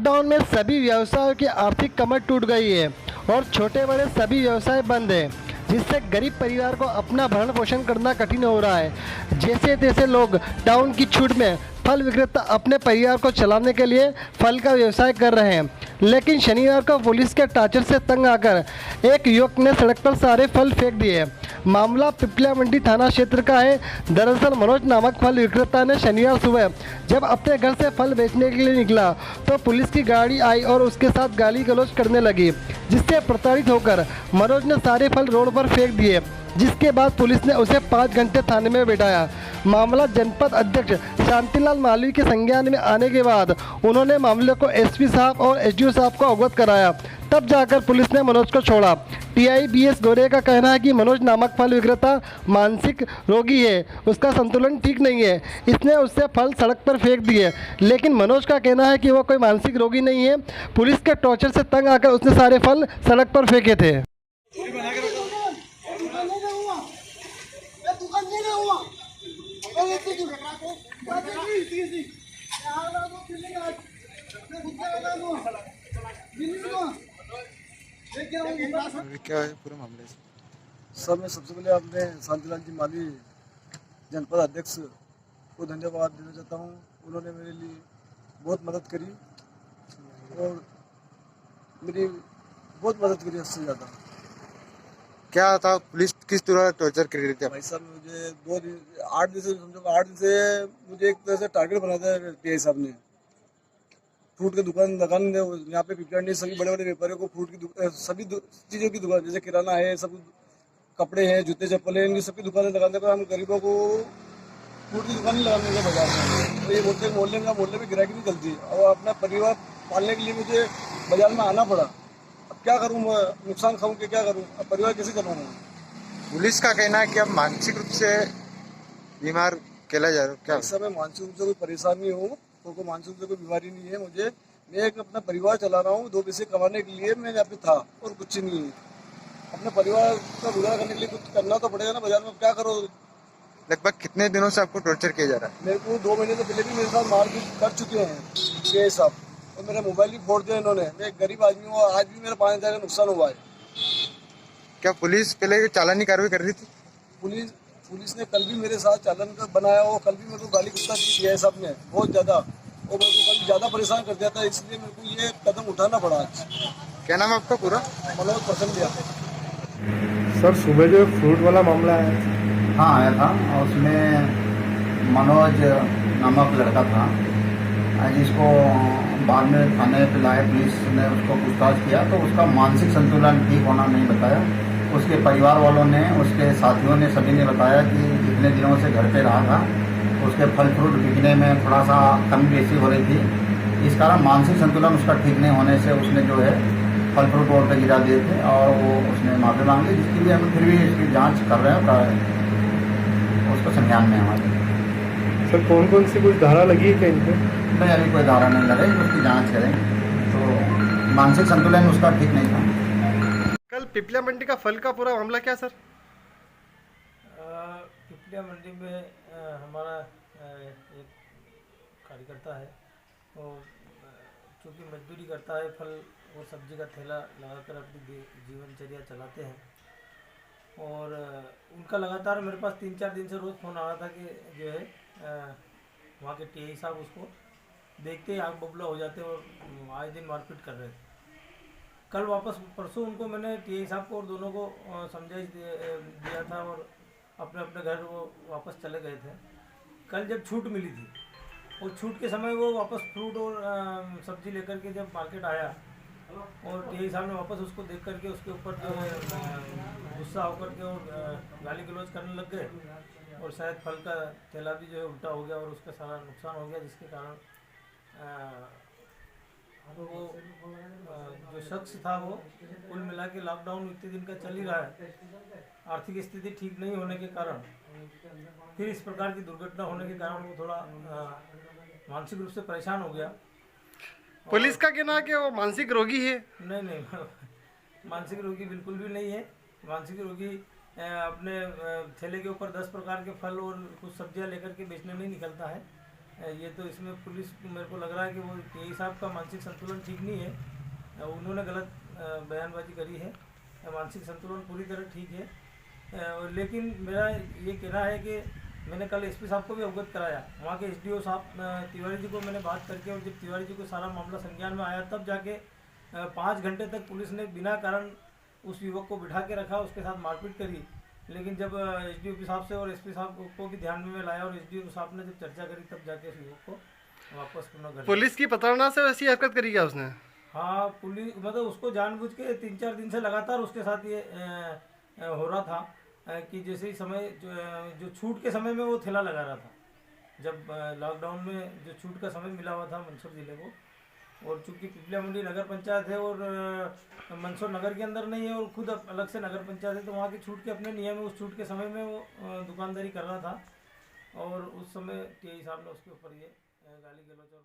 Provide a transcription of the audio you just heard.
Lockdown में सभी व्यवसायों की आर्थिक कमर टूट गई है और छोटे बड़े सभी व्यवसाय बंद हैं, जिससे गरीब परिवार को अपना भरण पोषण करना कठिन हो रहा है। जैसे तैसे लोग टाउन की छूट में फल विक्रेता अपने परिवार को चलाने के लिए फल का व्यवसाय कर रहे हैं, लेकिन शनिवार को पुलिस के टार्चर से तंग आकर एक युवक ने सड़क पर सारे फल फेंक दिए। मामला पिपलिया मंडी थाना क्षेत्र का है। दरअसल मनोज नामक फल विक्रेता ने शनिवार सुबह जब अपने घर से फल बेचने के लिए निकला तो पुलिस की गाड़ी आई और उसके साथ गाली गलौज करने लगी, जिससे प्रताड़ित होकर मनोज ने सारे फल रोड पर फेंक दिए, जिसके बाद पुलिस ने उसे 5 घंटे थाने में बिठाया। मामला जनपद अध्यक्ष शांतिलाल मालवी के संज्ञान में आने के बाद उन्होंने मामले को एसपी साहब और एसडीओ साहब को अवगत कराया, तब जाकर पुलिस ने मनोज को छोड़ा। टीआईबीएस गोरे का कहना है कि मनोज नामक फल विक्रेता मानसिक रोगी है, उसका संतुलन ठीक नहीं है, इसने उससे फल सड़क पर फेंक दिए। लेकिन मनोज का कहना है कि वो कोई मानसिक रोगी नहीं है, पुलिस के टॉर्चर से तंग आकर उसने सारे फल सड़क पर फेंके थे। क्या है पूरे मामले से? सर, मैं सबसे पहले अपने शांतिलाल जी माली जनपद अध्यक्ष को धन्यवाद देना चाहता हूँ। उन्होंने मेरे लिए बहुत मदद करी और मेरी बहुत मदद करी हद से ज़्यादा। क्या था, पुलिस किस तरह टॉर्चर कर रही थी? भाई साहब, मुझे 8 दिन से समझो 8 दिन से मुझे एक तरह से टारगेट बनाया था टीआई साहब ने। फ्रूट की दुकान यहाँ पे पिपलिया सभी बड़े बड़े व्यापारियों को फ्रूट की सभी चीज़ों की दुकान, जैसे किराना है, सब कपड़े हैं, जूते चप्पल है, इनकी सबकी दुकानें लगाने पर हम गरीबों को फ्रूट की दुकान लगाने के बाजार में। तो ये बोलते हैं मोहल्ले में गिराकी नहीं चलती और अपना परिवार पालने के लिए मुझे बाजार में आना पड़ा। अब क्या करूँ, नुकसान खाऊँ कि क्या करूँ, अब परिवार कैसे चलाऊँ? पुलिस का कहना है कि अब मानसिक रूप से बीमार कहला जा रहा है। क्या इस समय मानसिक रूप से कोई परेशानी हो तो कोई मानसिक रूप से कोई बीमारी नहीं है मुझे। मैं एक अपना परिवार चला रहा हूँ, 2 पैसे कमाने के लिए मैं यहाँ पे था और कुछ नहीं है। अपने परिवार का गुजारा करने के लिए कुछ करना तो पड़ेगा ना, बाजार में क्या करो। लगभग कितने दिनों से आपको टॉर्चर किया जा रहा है? मेरे को 2 महीने से पहले भी मेरे साथ मारपीट कर चुके हैं ये साहब, और मेरा मोबाइल भी फोड़ दिया इन्होंने। मैं एक गरीब आदमी हूँ और आज भी मेरा 5,000 का नुकसान हुआ है। क्या पुलिस पहले चालानी कार्रवाई कर रही थी? पुलिस ने कल भी मेरे साथ चालन का बनाया और कल भी मेरे को गाली गुस्सा दी टीआई साहब ने बहुत ज़्यादा, और मेरे को कल ज़्यादा परेशान कर दिया था, इसलिए मेरे को ये कदम उठाना पड़ा आज। क्या नाम है आपका पूरा? मनोज पसंद दिया। सर, सुबह जो फ्रूट वाला मामला है, हाँ आया था और उसमें मनोज नामक लड़का था, जिसको बाद में थाने पे लाए। पुलिस ने उसको पूछताछ किया तो उसका मानसिक संतुलन ठीक होना नहीं बताया। उसके परिवार वालों ने, उसके साथियों ने, सभी ने बताया कि इतने दिनों से घर पे रहा था, उसके फल फ्रूट बिकने में थोड़ा सा कमी बेसी हो रही थी। इस कारण मानसिक संतुलन उसका ठीक नहीं होने से उसने जो है फल फ्रूट रोड पर गिरा दिए थे और वो उसने माफी मांग ली, जिसके लिए हम फिर भी इसकी जांच कर रहे हैं, उसको संज्ञान में हमारे। सर, कौन कौन सी कुछ धारा लगी है क्या इन पे? नहीं, अभी कोई धारा नहीं लगाई, उसकी जांच करें। तो मानसिक संतुलन उसका ठीक नहीं था। कल पिपलिया मंडी का फल का पूरा मामला क्या सर? पिपलिया मंडी में हमारा एक कार्यकर्ता है, वो चूँकि मजदूरी करता है, फल और सब्जी का ठेला लगाकर अपनी जीवनचर्या चलाते हैं। और उनका लगातार मेरे पास 3-4 दिन से रोज़ फ़ोन आ रहा था कि जो है वहाँ के टीआई साहब उसको देखते ही आग बबूला हो जाते और आए दिन मारपीट कर रहे थे। कल परसों उनको मैंने टीआई साहब को और दोनों को समझाइश दिया था और अपने अपने घर वो वापस चले गए थे। कल जब छूट मिली थी और छूट के समय वो वापस फ्रूट और सब्जी लेकर के जब मार्केट आया और टीआई साहब ने वापस उसको देख करके उसके ऊपर जो है गुस्सा होकर के और गाली गलौज करने लग गए और शायद फल का थैला भी जो है उल्टा हो गया और उसका सारा नुकसान हो गया, जिसके कारण वो जो शख्स था वो कुल मिला के लॉकडाउन इतने दिन का चल ही रहा है, आर्थिक स्थिति ठीक नहीं होने के कारण, फिर इस प्रकार की दुर्घटना होने के कारण वो थोड़ा मानसिक रूप से परेशान हो गया। पुलिस का कहना है कि वो मानसिक रोगी है। नहीं, मानसिक रोगी बिल्कुल भी नहीं है। मानसिक रोगी अपने ठेले के ऊपर 10 प्रकार के फल और कुछ सब्जियां लेकर के बेचने नहीं निकलता है। ये तो इसमें पुलिस मेरे को लग रहा है कि वो टीआई साहब का मानसिक संतुलन ठीक नहीं है, उन्होंने गलत बयानबाजी करी है। मानसिक संतुलन पूरी तरह ठीक है, लेकिन मेरा ये कहना है कि मैंने कल एसपी साहब को भी अवगत कराया, वहाँ के एसडीओ साहब तिवारी जी को मैंने बात करके, और जब तिवारी जी को सारा मामला संज्ञान में आया तब जाके 5 घंटे तक पुलिस ने बिना कारण उस युवक को बिठा के रखा, उसके साथ मारपीट करी। लेकिन जब एसडीओ साहब से और एसपी साहब को भी ध्यान में लाया और एसडीओ साहब ने जब चर्चा करी तब जाके उस युवक को वापस पुनः घर। पुलिस की प्रताड़ना से वैसी हरकत करी क्या उसने? हाँ, पुलिस मतलब उसको जानबूझ के 3-4 दिन से लगातार उसके साथ ये हो रहा था कि जैसे ही समय जो छूट के समय में वो ठेला लगा रहा था, जब लॉकडाउन में जो छूट का समय मिला हुआ था मंदसौर जिले को, और चूँकि पिपलिया मंडी नगर पंचायत है और मंदसौर नगर के अंदर नहीं है और खुद अलग से नगर पंचायत है, तो वहाँ की छूट के अपने नियम है, उस छूट के समय में वो दुकानदारी कर रहा था और उस समय टीआई साहब ने उसके ऊपर ये गाली गलौज और